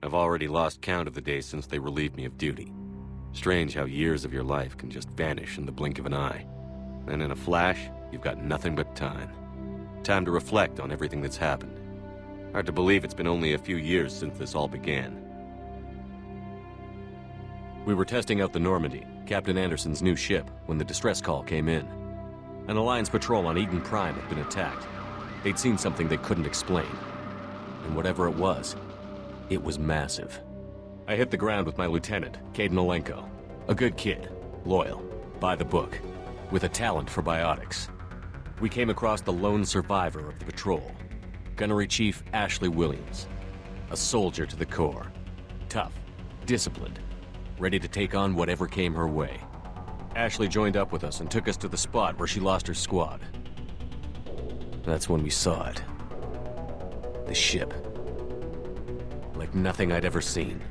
I've already lost count of the days since they relieved me of duty. Strange how years of your life can just vanish in the blink of an eye. And in a flash, you've got nothing but time. Time to reflect on everything that's happened. Hard to believe it's been only a few years since this all began. We were testing out the Normandy, Captain Anderson's new ship, when the distress call came in. An Alliance patrol on Eden Prime had been attacked. They'd seen something they couldn't explain. And whatever it was massive. I hit the ground with my lieutenant, Caden Olenko. A good kid, loyal, by the book, with a talent for biotics. We came across the lone survivor of the patrol, Gunnery Chief Ashley Williams. A soldier to the core. Tough, disciplined, ready to take on whatever came her way. Ashley joined up with us and took us to the spot where she lost her squad. That's when we saw it. The ship. Like nothing I'd ever seen.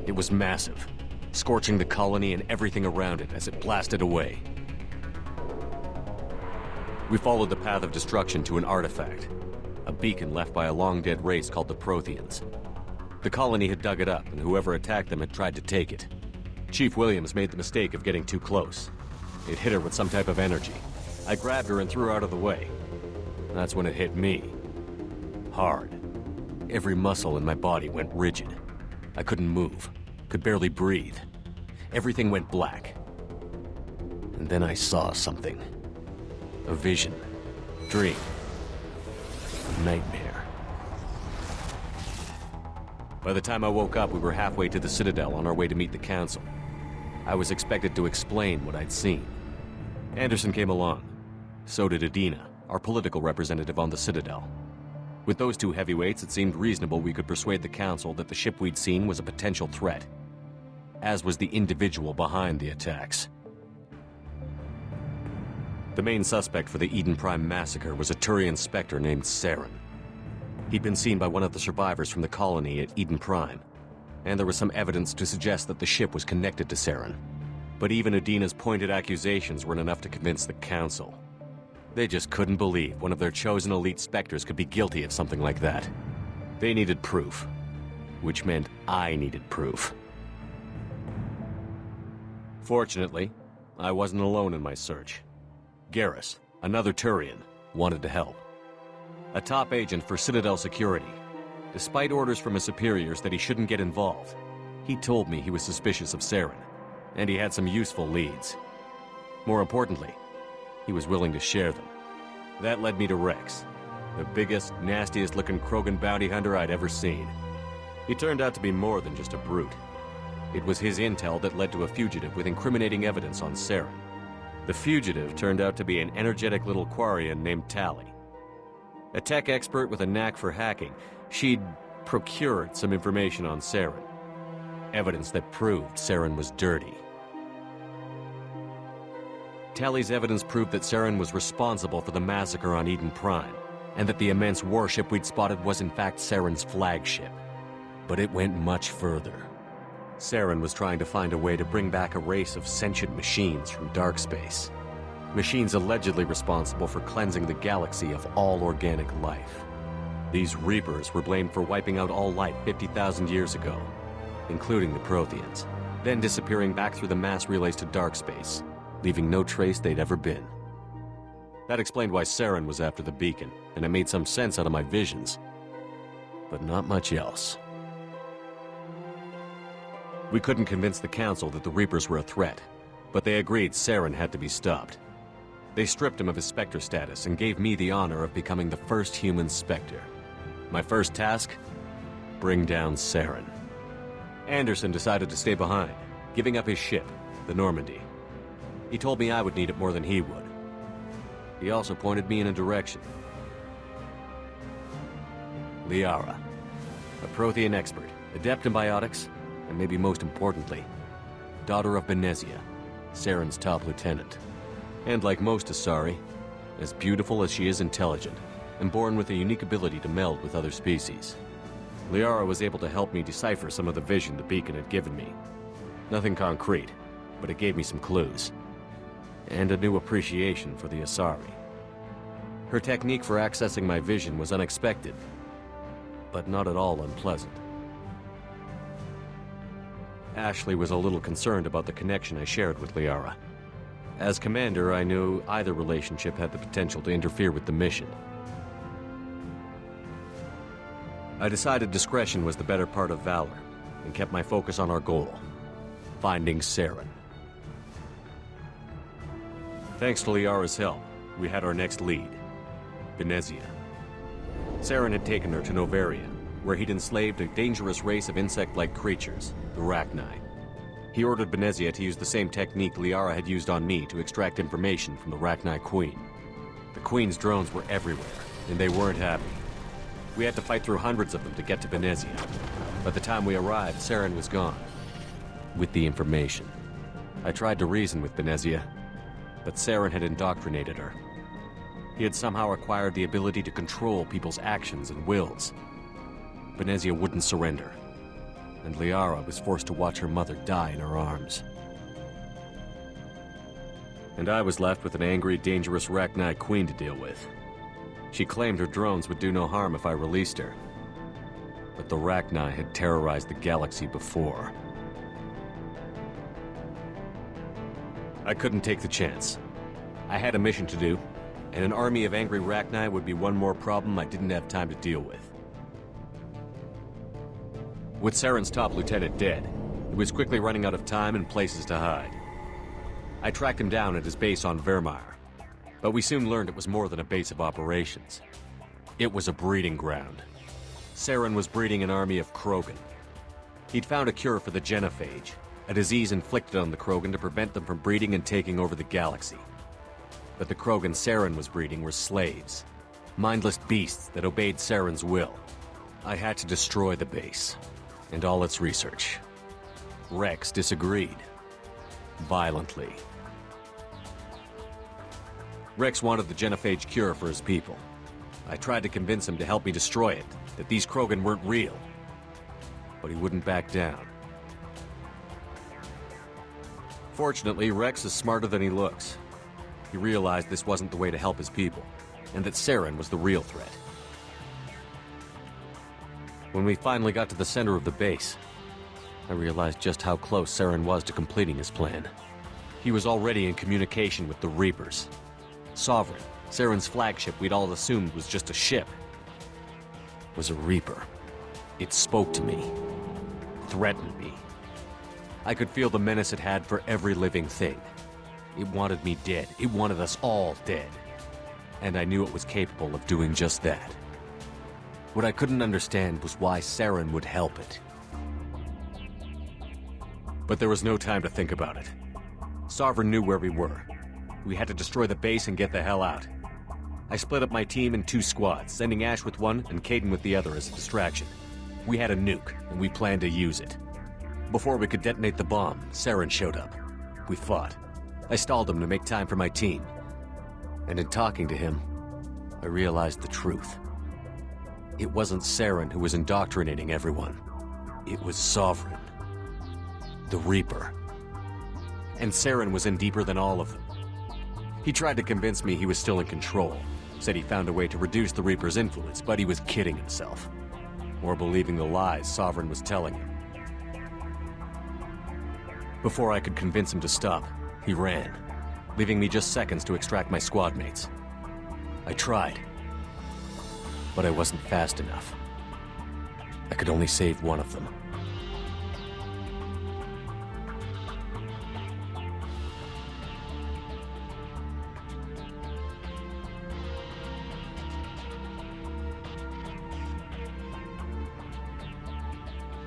It was massive, scorching the colony and everything around it as it blasted away. We followed the path of destruction to an artifact, a beacon left by a long-dead race called the Protheans. The colony had dug it up, and whoever attacked them had tried to take it. Chief Williams made the mistake of getting too close. It hit her with some type of energy. I grabbed her and threw her out of the way. That's when it hit me. Hard. Every muscle in my body went rigid. I couldn't move, could barely breathe. Everything went black. And then I saw something. A vision. Dream. A nightmare. By the time I woke up, we were halfway to the Citadel on our way to meet the Council. I was expected to explain what I'd seen. Anderson came along. So did Adina, our political representative on the Citadel. With those two heavyweights, it seemed reasonable we could persuade the Council that the ship we'd seen was a potential threat, as was the individual behind the attacks. The main suspect for the Eden Prime massacre was a Turian Spectre named Saren. He'd been seen by one of the survivors from the colony at Eden Prime, and there was some evidence to suggest that the ship was connected to Saren. But even Adina's pointed accusations weren't enough to convince the Council. They just couldn't believe one of their chosen elite Spectres could be guilty of something like that. They needed proof, which meant I needed proof. Fortunately, I wasn't alone in my search. Garrus, another Turian, wanted to help. A top agent for Citadel Security. Despite orders from his superiors that he shouldn't get involved, he told me he was suspicious of Saren, and he had some useful leads. More importantly, he was willing to share them. That led me to Rex, the biggest, nastiest-looking Krogan bounty hunter I'd ever seen. He turned out to be more than just a brute. It was his intel that led to a fugitive with incriminating evidence on Saren. The fugitive turned out to be an energetic little Quarian named Tali. A tech expert with a knack for hacking, she'd procured some information on Saren. Evidence that proved Saren was dirty. Tali's evidence proved that Saren was responsible for the massacre on Eden Prime, and that the immense warship we'd spotted was in fact Saren's flagship. But it went much further. Saren was trying to find a way to bring back a race of sentient machines from dark space. Machines allegedly responsible for cleansing the galaxy of all organic life. These Reapers were blamed for wiping out all life 50,000 years ago, including the Protheans, then disappearing back through the mass relays to dark space, leaving no trace they'd ever been. That explained why Saren was after the beacon, and it made some sense out of my visions. But not much else. We couldn't convince the Council that the Reapers were a threat, but they agreed Saren had to be stopped. They stripped him of his Spectre status and gave me the honor of becoming the first human Spectre. My first task? Bring down Saren. Anderson decided to stay behind, giving up his ship, the Normandy. He told me I would need it more than he would. He also pointed me in a direction. Liara, a Prothean expert, adept in biotics, and maybe most importantly, daughter of Benezia, Saren's top lieutenant. And like most Asari, as beautiful as she is intelligent, and born with a unique ability to meld with other species. Liara was able to help me decipher some of the vision the beacon had given me. Nothing concrete, but it gave me some clues. And a new appreciation for the Asari. Her technique for accessing my vision was unexpected, but not at all unpleasant. Ashley was a little concerned about the connection I shared with Liara. As commander, I knew either relationship had the potential to interfere with the mission. I decided discretion was the better part of valor, and kept my focus on our goal, finding Saren. Thanks to Liara's help, we had our next lead, Venezia. Saren had taken her to Novaria, where he'd enslaved a dangerous race of insect-like creatures, the Rachni. He ordered Venezia to use the same technique Liara had used on me to extract information from the Rachni Queen. The Queen's drones were everywhere, and they weren't happy. We had to fight through hundreds of them to get to Venezia. By the time we arrived, Saren was gone. With the information. I tried to reason with Venezia, but Saren had indoctrinated her. He had somehow acquired the ability to control people's actions and wills. Venezia wouldn't surrender, and Liara was forced to watch her mother die in her arms. And I was left with an angry, dangerous Rachni Queen to deal with. She claimed her drones would do no harm if I released her. But the Rachni had terrorized the galaxy before. I couldn't take the chance. I had a mission to do, and an army of angry Rachni would be one more problem I didn't have time to deal with. With Saren's top lieutenant dead, he was quickly running out of time and places to hide. I tracked him down at his base on Vermeer, but we soon learned it was more than a base of operations. It was a breeding ground. Saren was breeding an army of Krogan. He'd found a cure for the genophage, a disease inflicted on the Krogan to prevent them from breeding and taking over the galaxy. But the Krogan Saren was breeding were slaves, mindless beasts that obeyed Saren's will. I had to destroy the base, and all its research. Rex disagreed. Violently. Rex wanted the genophage cure for his people. I tried to convince him to help me destroy it, that these Krogan weren't real. But he wouldn't back down. Fortunately, Rex is smarter than he looks. He realized this wasn't the way to help his people, and that Saren was the real threat. When we finally got to the center of the base, I realized just how close Saren was to completing his plan. He was already in communication with the Reapers. Sovereign, Saren's flagship we'd all assumed was just a ship, was a Reaper. It spoke to me, threatened me. I could feel the menace it had for every living thing. It wanted me dead. It wanted us all dead. And I knew it was capable of doing just that. What I couldn't understand was why Saren would help it. But there was no time to think about it. Sovereign knew where we were. We had to destroy the base and get the hell out. I split up my team in 2 squads, sending Ash with one and Kaidan with the other as a distraction. We had a nuke, and we planned to use it. Before we could detonate the bomb, Saren showed up. We fought. I stalled him to make time for my team. And in talking to him, I realized the truth. It wasn't Saren who was indoctrinating everyone. It was Sovereign. The Reaper. And Saren was in deeper than all of them. He tried to convince me he was still in control. Said he found a way to reduce the Reaper's influence, but he was kidding himself. Or believing the lies Sovereign was telling him. Before I could convince him to stop, he ran, leaving me just seconds to extract my squad mates. I tried, but I wasn't fast enough. I could only save one of them.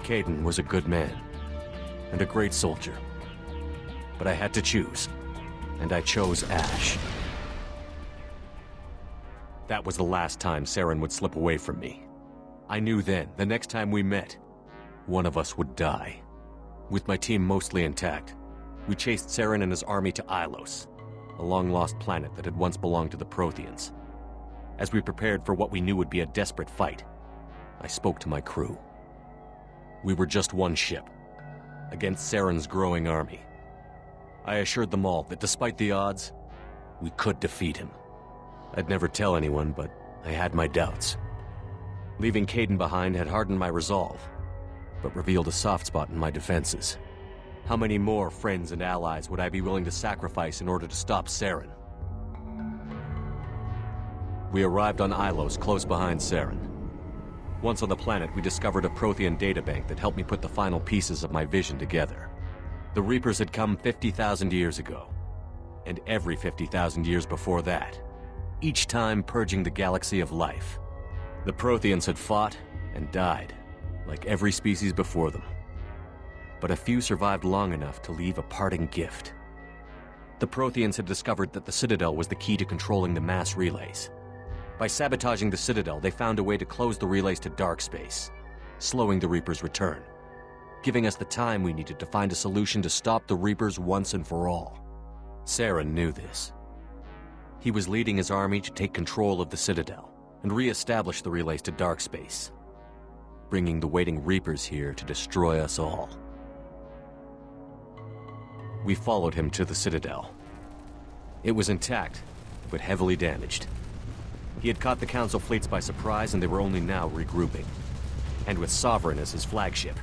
Kaidan was a good man, and a great soldier. But I had to choose, and I chose Ash. That was the last time Saren would slip away from me. I knew then, the next time we met, one of us would die. With my team mostly intact, we chased Saren and his army to Ilos, a long-lost planet that had once belonged to the Protheans. As we prepared for what we knew would be a desperate fight, I spoke to my crew. We were just one ship, against Saren's growing army. I assured them all that despite the odds, we could defeat him. I'd never tell anyone, but I had my doubts. Leaving Kaidan behind had hardened my resolve, but revealed a soft spot in my defenses. How many more friends and allies would I be willing to sacrifice in order to stop Saren? We arrived on Ilos, close behind Saren. Once on the planet, we discovered a Prothean databank that helped me put the final pieces of my vision together. The Reapers had come 50,000 years ago, and every 50,000 years before that, each time purging the galaxy of life. The Protheans had fought and died, like every species before them. But a few survived long enough to leave a parting gift. The Protheans had discovered that the Citadel was the key to controlling the mass relays. By sabotaging the Citadel, they found a way to close the relays to dark space, slowing the Reapers' return, giving us the time we needed to find a solution to stop the Reapers once and for all. Saren knew this. He was leading his army to take control of the Citadel and re-establish the relays to dark space, bringing the waiting Reapers here to destroy us all. We followed him to the Citadel. It was intact, but heavily damaged. He had caught the Council fleets by surprise, and they were only now regrouping. And with Sovereign as his flagship,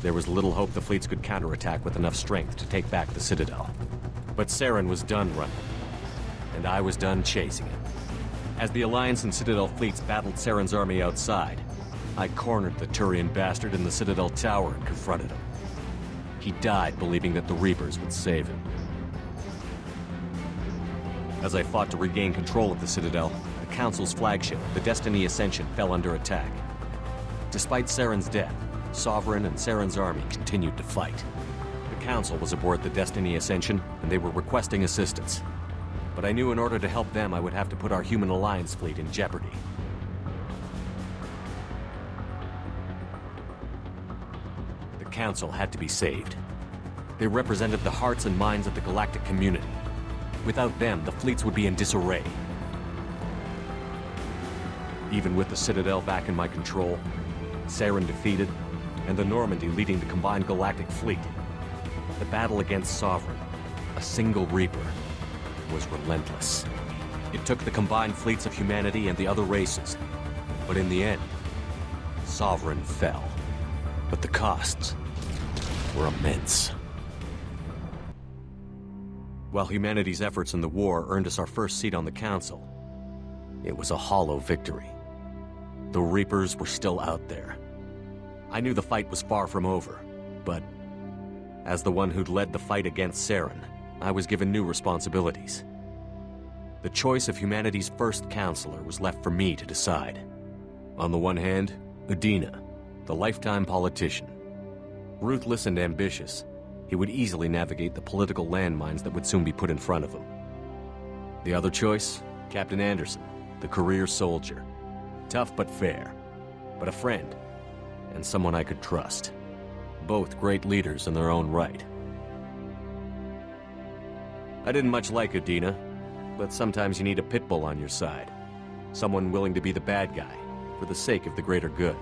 there was little hope the fleets could counterattack with enough strength to take back the Citadel. But Saren was done running, and I was done chasing him. As the Alliance and Citadel fleets battled Saren's army outside, I cornered the Turian bastard in the Citadel tower and confronted him. He died believing that the Reapers would save him. As I fought to regain control of the Citadel, the Council's flagship, the Destiny Ascension, fell under attack. Despite Saren's death, Sovereign and Saren's army continued to fight. The Council was aboard the Destiny Ascension, and they were requesting assistance. But I knew in order to help them, I would have to put our human Alliance fleet in jeopardy. The Council had to be saved. They represented the hearts and minds of the galactic community. Without them, the fleets would be in disarray. Even with the Citadel back in my control, Saren defeated, and the Normandy leading the combined galactic fleet, the battle against Sovereign, a single Reaper, was relentless. It took the combined fleets of humanity and the other races, but in the end, Sovereign fell. But the costs were immense. While humanity's efforts in the war earned us our first seat on the Council, it was a hollow victory. The Reapers were still out there. I knew the fight was far from over, but as the one who'd led the fight against Saren, I was given new responsibilities. The choice of humanity's first counselor was left for me to decide. On the one hand, Udina, the lifetime politician. Ruthless and ambitious, he would easily navigate the political landmines that would soon be put in front of him. The other choice, Captain Anderson, the career soldier. Tough but fair, but a friend, and someone I could trust. Both great leaders in their own right. I didn't much like Udina, but sometimes you need a pit bull on your side. Someone willing to be the bad guy, for the sake of the greater good.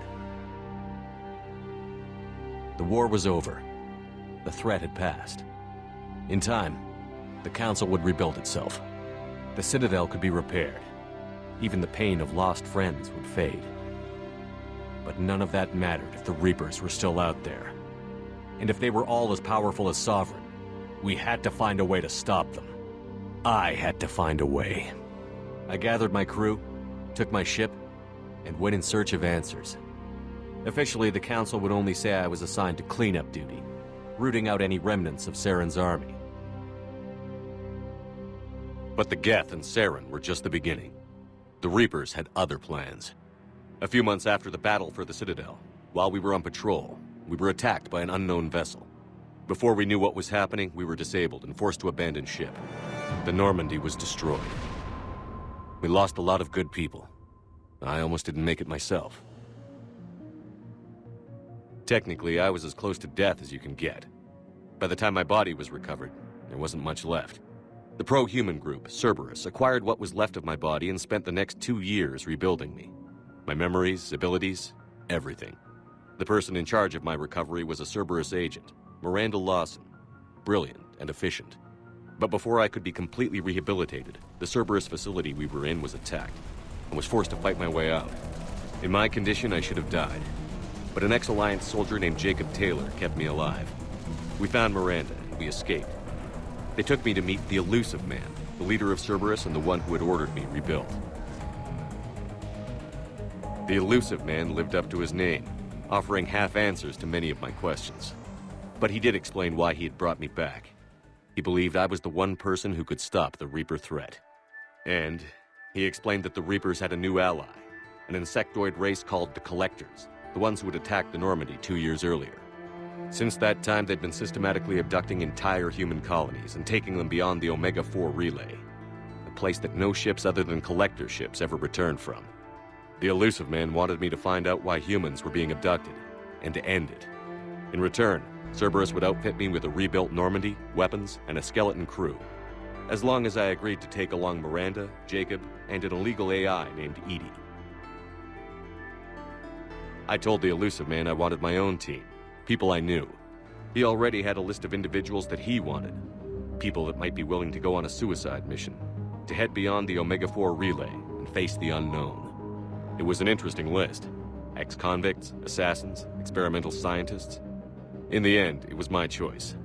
The war was over. The threat had passed. In time, the Council would rebuild itself. The Citadel could be repaired. Even the pain of lost friends would fade. But none of that mattered if the Reapers were still out there. And if they were all as powerful as Sovereign, we had to find a way to stop them. I had to find a way. I gathered my crew, took my ship, and went in search of answers. Officially, the Council would only say I was assigned to cleanup duty, rooting out any remnants of Saren's army. But the Geth and Saren were just the beginning. The Reapers had other plans. A few months after the battle for the Citadel, while we were on patrol, we were attacked by an unknown vessel. Before we knew what was happening, we were disabled and forced to abandon ship. The Normandy was destroyed. We lost a lot of good people. I almost didn't make it myself. Technically, I was as close to death as you can get. By the time my body was recovered, there wasn't much left. The pro-human group, Cerberus, acquired what was left of my body and spent the next 2 years rebuilding me. My memories, abilities, everything. The person in charge of my recovery was a Cerberus agent, Miranda Lawson. Brilliant and efficient. But before I could be completely rehabilitated, the Cerberus facility we were in was attacked, and was forced to fight my way out. In my condition, I should have died. But an ex-Alliance soldier named Jacob Taylor kept me alive. We found Miranda, and we escaped. They took me to meet the Elusive Man, the leader of Cerberus and the one who had ordered me rebuilt. The Elusive Man lived up to his name, offering half answers to many of my questions. But he did explain why he had brought me back. He believed I was the one person who could stop the Reaper threat. And he explained that the Reapers had a new ally, an insectoid race called the Collectors, the ones who had attacked the Normandy 2 years earlier. Since that time, they'd been systematically abducting entire human colonies and taking them beyond the Omega-4 relay, a place that no ships other than Collector ships ever returned from. The Elusive Man wanted me to find out why humans were being abducted, and to end it. In return, Cerberus would outfit me with a rebuilt Normandy, weapons, and a skeleton crew, as long as I agreed to take along Miranda, Jacob, and an illegal AI named Edie. I told the Elusive Man I wanted my own team, people I knew. He already had a list of individuals that he wanted, people that might be willing to go on a suicide mission, to head beyond the Omega-4 relay and face the unknown. It was an interesting list. Ex-convicts, assassins, experimental scientists. In the end, it was my choice.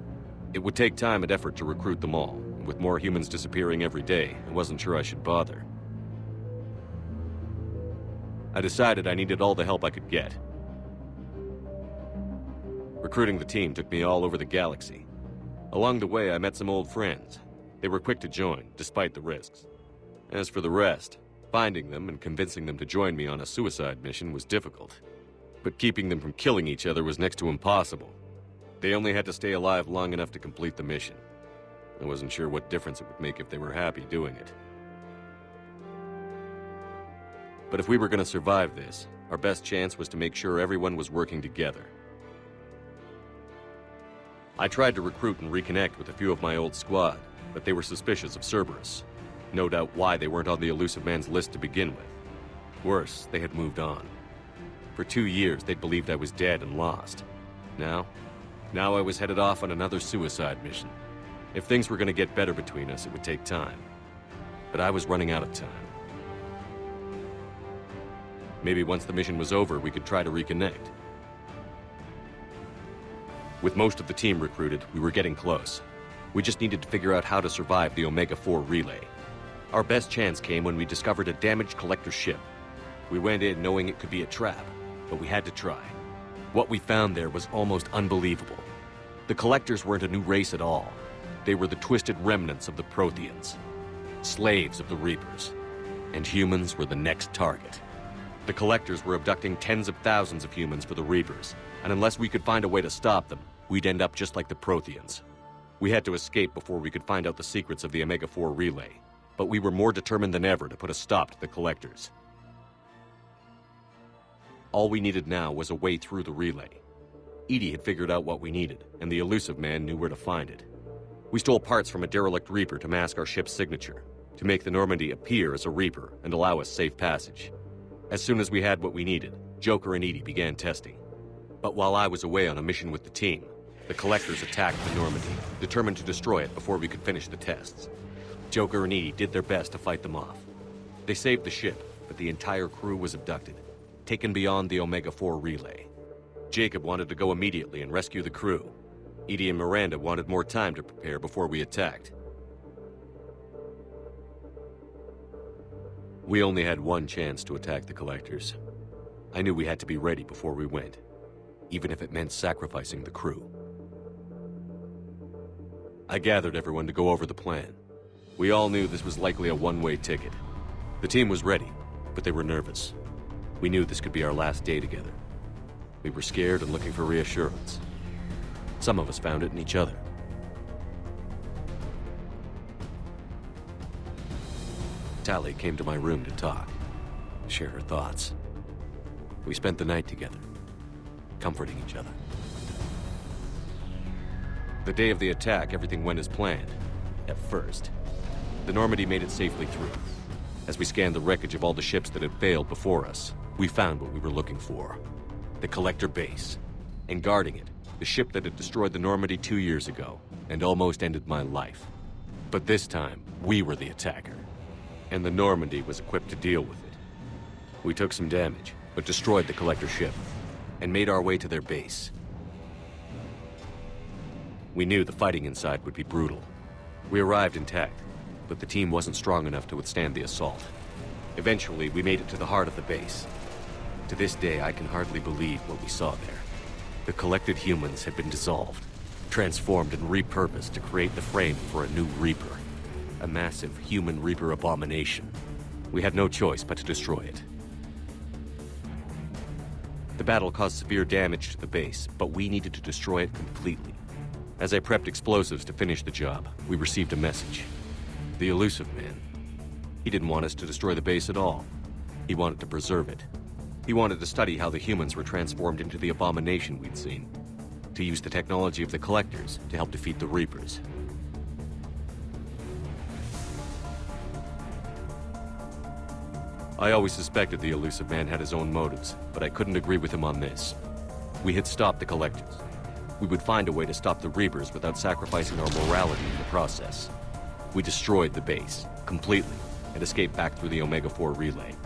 It would take time and effort to recruit them all, and with more humans disappearing every day, I wasn't sure I should bother. I decided I needed all the help I could get. Recruiting the team took me all over the galaxy. Along the way, I met some old friends. They were quick to join, despite the risks. As for the rest, finding them and convincing them to join me on a suicide mission was difficult. But keeping them from killing each other was next to impossible. They only had to stay alive long enough to complete the mission. I wasn't sure what difference it would make if they were happy doing it. But if we were going to survive this, our best chance was to make sure everyone was working together. I tried to recruit and reconnect with a few of my old squad, but they were suspicious of Cerberus. No doubt why they weren't on the Elusive Man's list to begin with. Worse, they had moved on. For 2 years, they'd believed I was dead and lost. Now I was headed off on another suicide mission. If things were going to get better between us, it would take time. But I was running out of time. Maybe once the mission was over, we could try to reconnect. With most of the team recruited, we were getting close. We just needed to figure out how to survive the Omega-4 relay. Our best chance came when we discovered a damaged Collector ship. We went in knowing it could be a trap, but we had to try. What we found there was almost unbelievable. The Collectors weren't a new race at all. They were the twisted remnants of the Protheans, slaves of the Reapers, and humans were the next target. The Collectors were abducting tens of thousands of humans for the Reapers, and unless we could find a way to stop them, we'd end up just like the Protheans. We had to escape before we could find out the secrets of the Omega-4 relay, but we were more determined than ever to put a stop to the Collectors. All we needed now was a way through the relay. Edie had figured out what we needed, and the Elusive Man knew where to find it. We stole parts from a derelict Reaper to mask our ship's signature, to make the Normandy appear as a Reaper and allow us safe passage. As soon as we had what we needed, Joker and Edie began testing. But while I was away on a mission with the team, the Collectors attacked the Normandy, determined to destroy it before we could finish the tests. Joker and Edie did their best to fight them off. They saved the ship, but the entire crew was abducted, taken beyond the Omega-4 relay. Jacob wanted to go immediately and rescue the crew. Edie and Miranda wanted more time to prepare before we attacked. We only had one chance to attack the Collectors. I knew we had to be ready before we went, even if it meant sacrificing the crew. I gathered everyone to go over the plan. We all knew this was likely a one-way ticket. The team was ready, but they were nervous. We knew this could be our last day together. We were scared and looking for reassurance. Some of us found it in each other. Tally came to my room to talk, share her thoughts. We spent the night together, comforting each other. The day of the attack, everything went as planned, at first. The Normandy made it safely through. As we scanned the wreckage of all the ships that had failed before us, we found what we were looking for. The Collector base. And guarding it, the ship that had destroyed the Normandy 2 years ago, and almost ended my life. But this time, we were the attacker. And the Normandy was equipped to deal with it. We took some damage, but destroyed the Collector ship, and made our way to their base. We knew the fighting inside would be brutal. We arrived intact, but the team wasn't strong enough to withstand the assault. Eventually, we made it to the heart of the base. To this day, I can hardly believe what we saw there. The collected humans had been dissolved, transformed and repurposed to create the frame for a new Reaper. A massive human Reaper abomination. We had no choice but to destroy it. The battle caused severe damage to the base, but we needed to destroy it completely. As I prepped explosives to finish the job, we received a message. The elusive man. He didn't want us to destroy the base at all. He wanted to preserve it. He wanted to study how the humans were transformed into the abomination we'd seen. To use the technology of the Collectors to help defeat the Reapers. I always suspected the elusive man had his own motives, but I couldn't agree with him on this. We had stopped the Collectors. We would find a way to stop the Reapers without sacrificing our morality in the process. We destroyed the base, completely, and escaped back through the Omega-4 relay.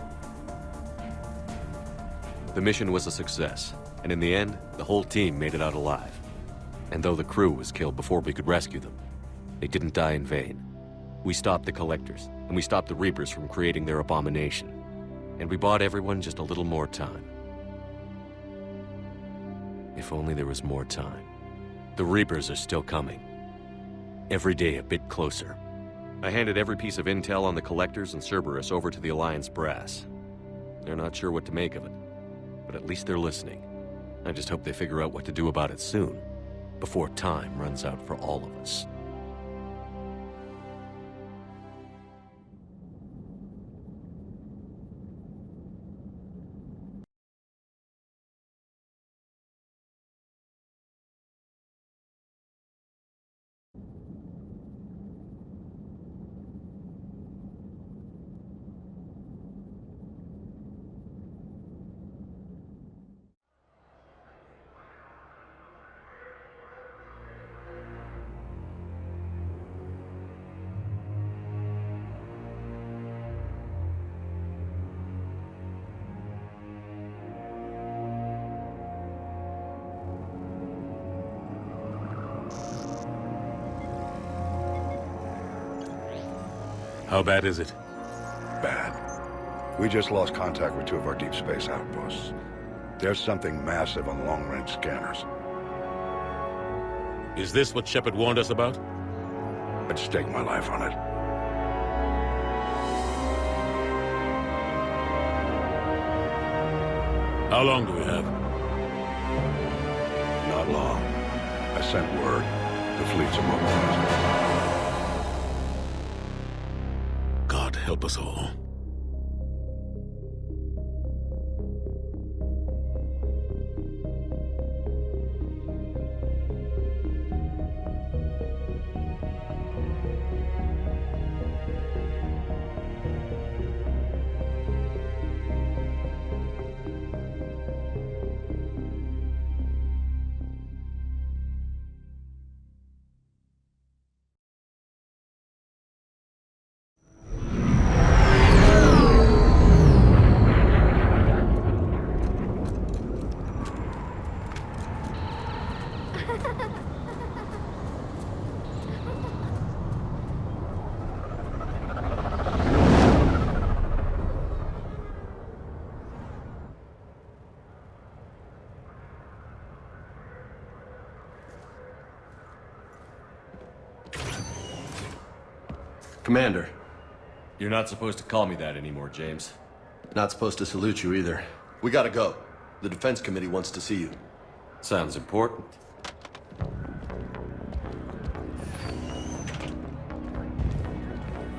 The mission was a success, and in the end, the whole team made it out alive. And though the crew was killed before we could rescue them, they didn't die in vain. We stopped the Collectors, and we stopped the Reapers from creating their abomination. And we bought everyone just a little more time. If only there was more time. The Reapers are still coming. Every day a bit closer. I handed every piece of intel on the Collectors and Cerberus over to the Alliance brass. They're not sure what to make of it, but at least they're listening. I just hope they figure out what to do about it soon, before time runs out for all of us. How bad is it? Bad. We just lost contact with 2 of our deep space outposts. There's something massive on long-range scanners. Is this what Shepard warned us about? I'd stake my life on it. How long do we have? Not long. I sent word. The fleet's immobilized. God help us all. Commander. You're not supposed to call me that anymore, James. Not supposed to salute you either. We gotta go. The Defense Committee wants to see you. Sounds important.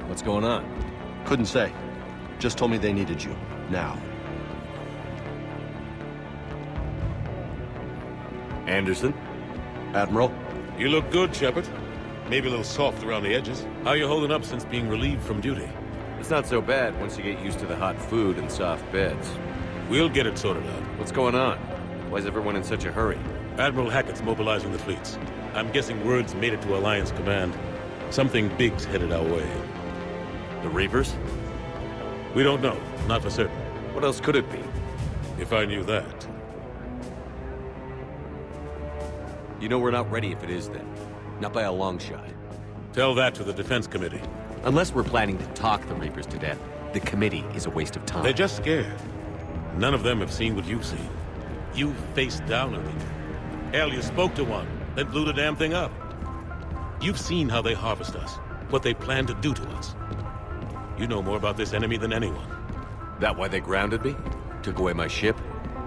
What's going on? Couldn't say. Just told me they needed you. Now. Anderson? Admiral? You look good, Shepard. Maybe a little soft around the edges. How you holding up since being relieved from duty? It's not so bad once you get used to the hot food and soft beds. We'll get it sorted out. What's going on? Why is everyone in such a hurry? Admiral Hackett's mobilizing the fleets. I'm guessing word's made it to Alliance Command. Something big's headed our way. The Reapers? We don't know. Not for certain. What else could it be? If I knew that. You know we're not ready if it is then. Not by a long shot. Tell that to the defense committee. Unless we're planning to talk the Reapers to death, the committee is a waste of time. They're just scared. None of them have seen what you've seen. You faced down a Reaper. Hell, you spoke to one, then blew the damn thing up. You've seen how they harvest us, what they plan to do to us. You know more about this enemy than anyone. That why they grounded me? Took away my ship?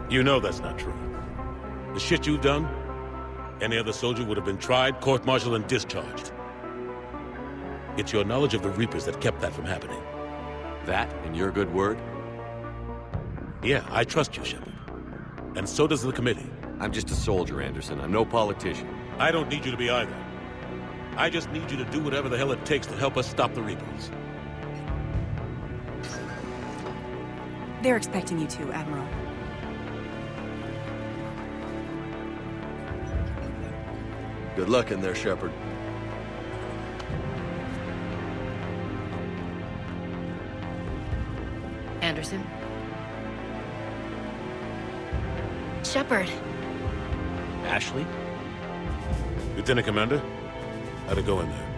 You know that's not true. The shit you've done, any other soldier would have been tried, court-martialed, and discharged. It's your knowledge of the Reapers that kept that from happening. That and your good word? Yeah, I trust you, Shepard. And so does the committee. I'm just a soldier, Anderson. I'm no politician. I don't need you to be either. I just need you to do whatever the hell it takes to help us stop the Reapers. They're expecting you to, Admiral. Good luck in there, Shepard. Anderson? Shepard. Ashley? Lieutenant Commander, how'd it go in there?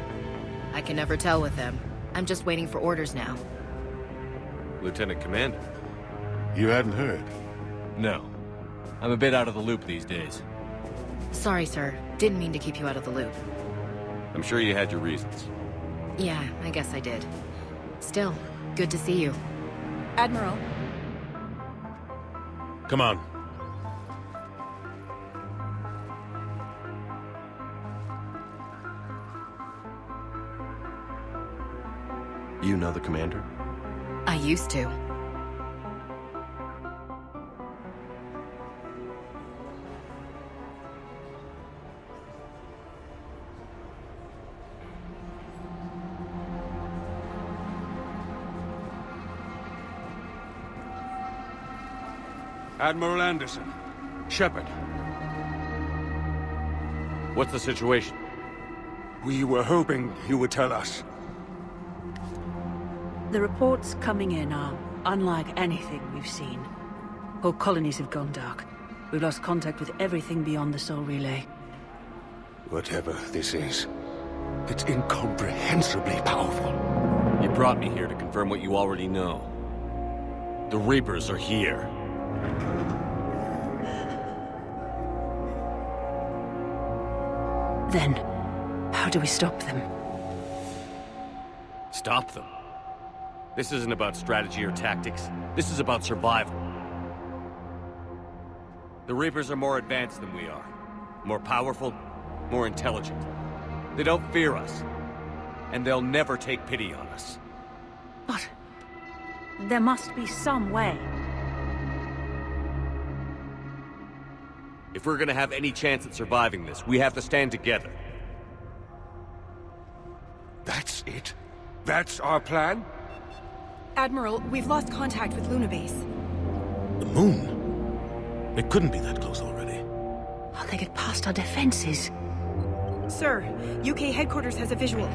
I can never tell with them. I'm just waiting for orders now. Lieutenant Commander? You hadn't heard. No. I'm a bit out of the loop these days. Sorry, sir. Didn't mean to keep you out of the loop. I'm sure you had your reasons. Yeah, I guess I did. Still, good to see you. Admiral, Come on. You know the commander? I used to. Admiral Anderson. Shepard. What's the situation? We were hoping you would tell us. the reports coming in are unlike anything we've seen. Whole colonies have gone dark. We've lost contact with everything beyond the Soul Relay. Whatever this is, it's incomprehensibly powerful. You brought me here to confirm what you already know. The Reapers are here. Then, how do we stop them? Stop them? This isn't about strategy or tactics. This is about survival. The Reapers are more advanced than we are. More powerful, more intelligent. They don't fear us. And they'll never take pity on us. But there must be some way. If we're gonna have any chance at surviving this, we have to stand together. That's it? That's our plan? Admiral, we've lost contact with Luna Base. The moon? It couldn't be that close already. How'd they get past our defenses? Sir, UK headquarters has a visual.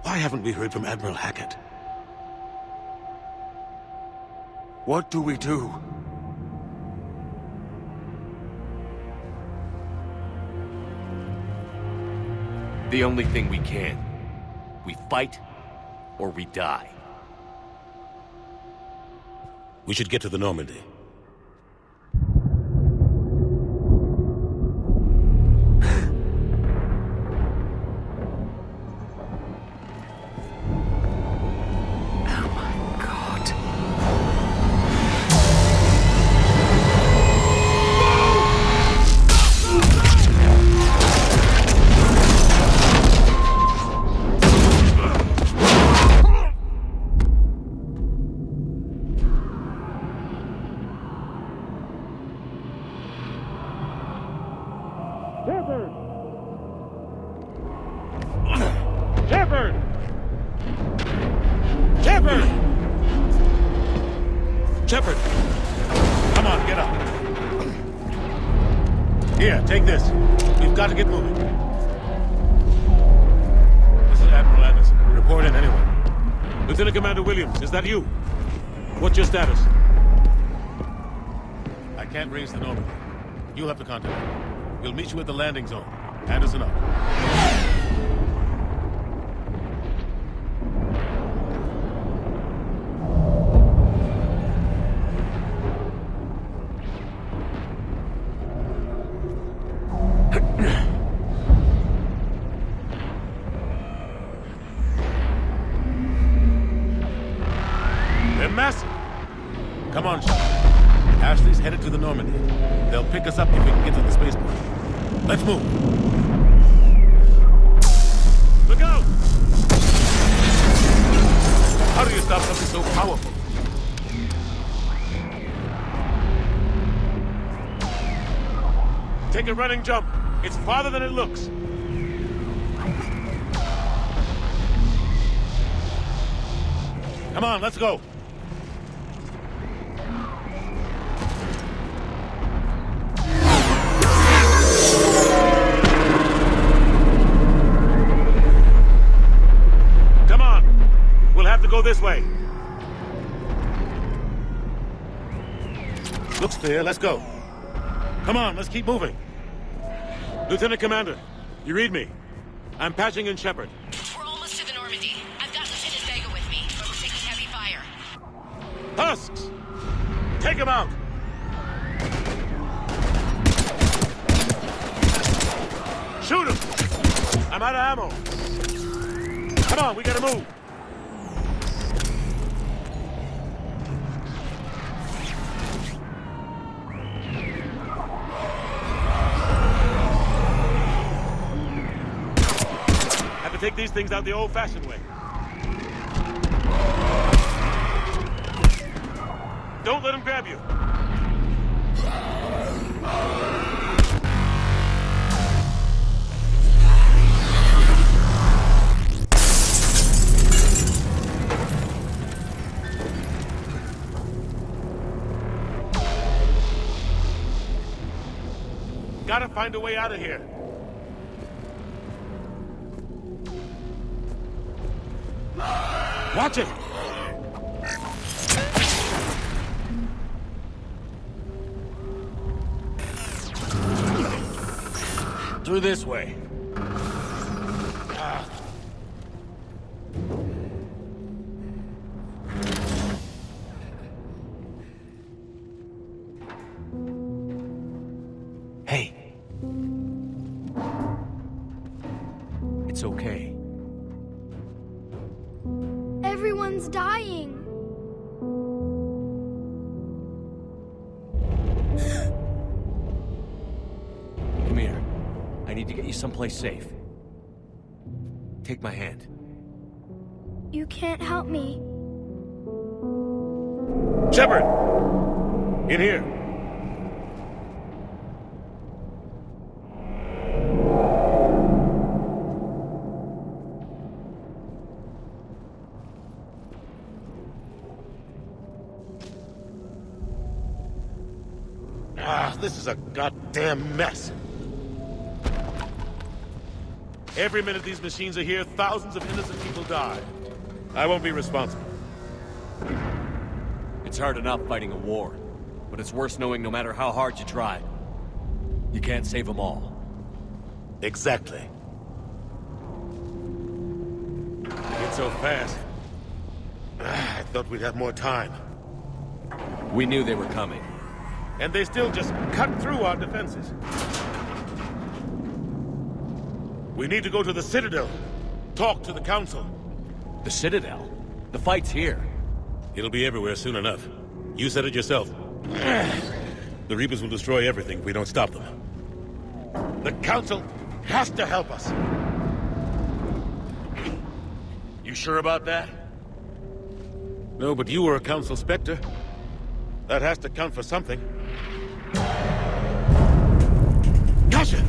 Why haven't we heard from Admiral Hackett? What do we do? The only thing we can. We fight, or we die. We should get to the Normandy. Oh my God. Here, take this. We've got to get moving. This is Admiral Anderson. Report in, anyone. Lieutenant Commander Williams, is that you? What's your status? I can't raise the Normandy. You'll have to contact me. We'll meet you at the landing zone. Anderson up. They're massive. Come on, Shepard. Ashley's headed to the Normandy. They'll pick us up if we can get to the spaceport. Let's move. Look out! How do you stop something so powerful? Take a running jump. It's farther than it looks. Come on, let's go. Come on. We'll have to go this way. Looks clear. Let's go. Come on, let's keep moving. Lieutenant Commander, you read me? I'm patching in Shepard. We're almost to the Normandy. I've got Lieutenant Vega with me, but we're taking heavy fire. Husks! Take him out! Shoot him! I'm out of ammo. Come on, we gotta move. Have to take these things out the old-fashioned way. Don't let him grab you. Gotta find a way out of here. Watch it! Through this way. Hey. It's okay. Everyone's dying. Come here. I need to get you someplace safe. Take my hand. You can't help me. Shepard! In here. This is a goddamn mess. Every minute these machines are here, thousands of innocent people die. I won't be responsible. It's hard enough fighting a war, but it's worse knowing no matter how hard you try, you can't save them all. Exactly. It's so fast. I thought we'd have more time. We knew they were coming. And they still just cut through our defenses. We need to go to the Citadel. Talk to the Council. The Citadel? The fight's here. It'll be everywhere soon enough. You said it yourself. The Reapers will destroy everything if we don't stop them. The Council has to help us. You sure about that? No, but you were a Council Spectre. That has to count for something. Gotcha!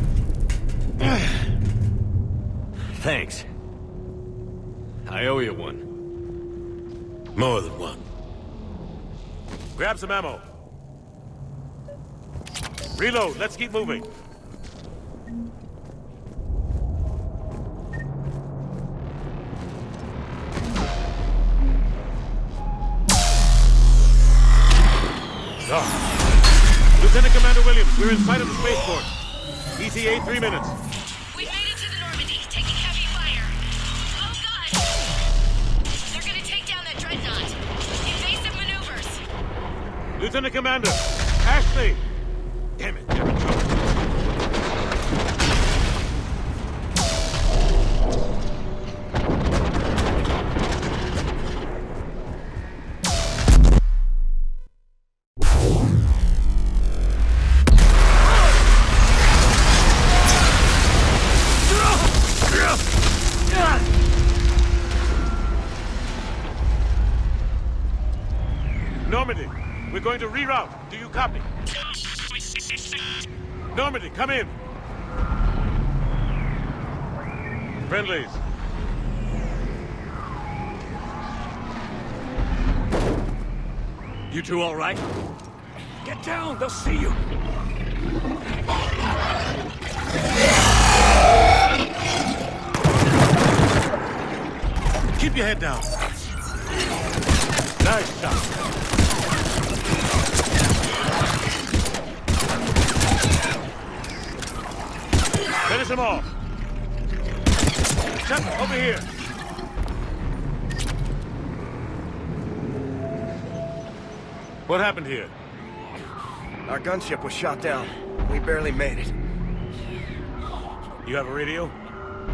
Thanks. I owe you one. More than one. Grab some ammo. Reload, let's keep moving. Lieutenant Commander Williams, we're in sight of the spaceport. ETA 3 minutes. We've made it to the Normandy, taking heavy fire. Oh god! They're gonna take down that dreadnought. Invasive maneuvers. Lieutenant Commander, Ashley! Damn it, damn it. Normandy, we're going to reroute. Do you copy? Normandy, come in. Friendlies. You two all right? Get down, they'll see you. Keep your head down. Nice shot. Finish him off. Shepard, over here. What happened here? Our gunship was shot down. We barely made it. You have a radio?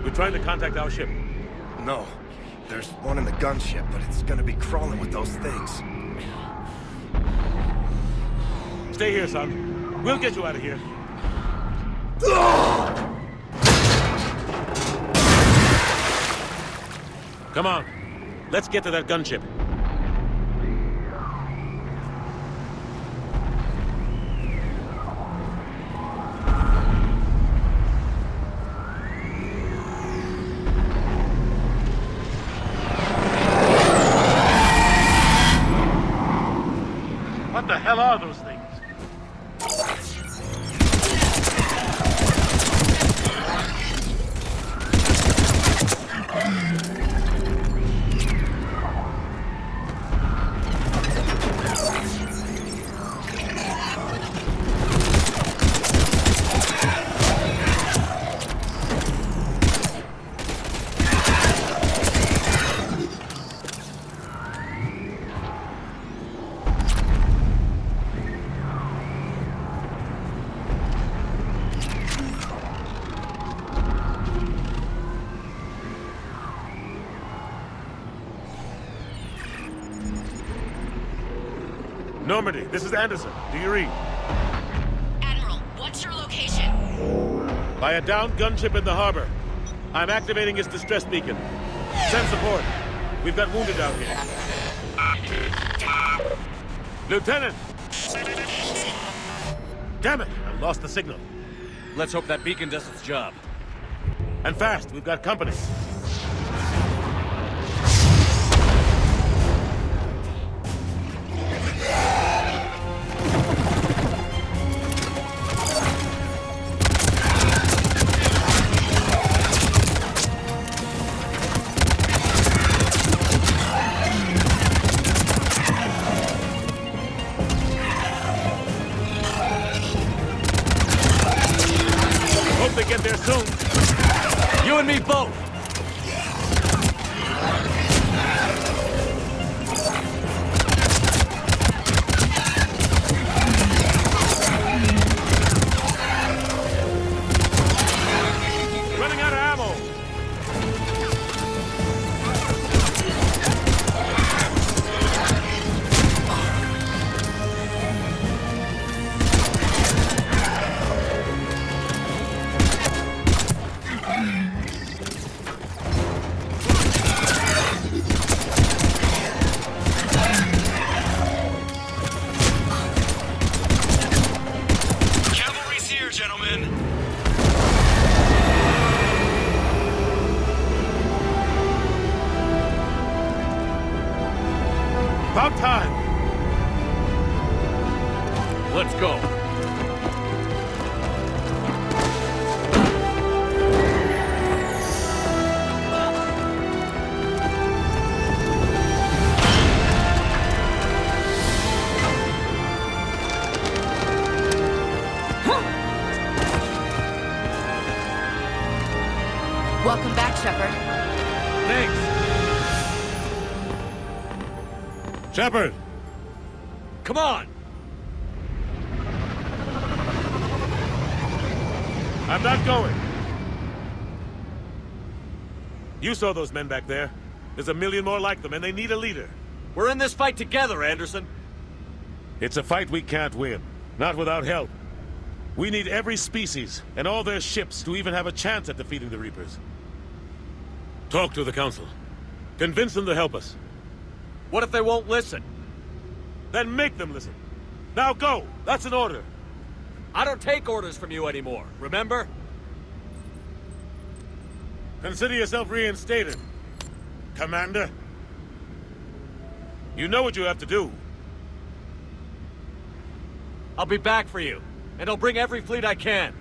We're trying to contact our ship. No. There's one in the gunship, but it's gonna be crawling with those things. Stay here, son. We'll get you out of here. Come on. Let's get to that gunship. What the hell are those things? Normandy, this is Anderson. Do you read? Admiral, what's your location? By a downed gunship in the harbor. I'm activating its distress beacon. Send support. We've got wounded out here. Lieutenant! Damn it! I lost the signal. Let's hope that beacon does its job. And fast, we've got company. Hope they get there soon. You and me both! Running out of ammo. Cavalry's here, gentlemen. About time. Let's go. Welcome back, Shepard. Thanks! Shepard! Come on! I'm not going. You saw those men back there. There's a million more like them, and they need a leader. We're in this fight together, Anderson. It's a fight we can't win. Not without help. We need every species, and all their ships, to even have a chance at defeating the Reapers. Talk to the Council. Convince them to help us. What if they won't listen? Then make them listen. Now go! That's an order. I don't take orders from you anymore, remember? Consider yourself reinstated, Commander. You know what you have to do. I'll be back for you, and I'll bring every fleet I can.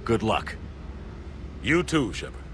Good luck. You too, Shepard.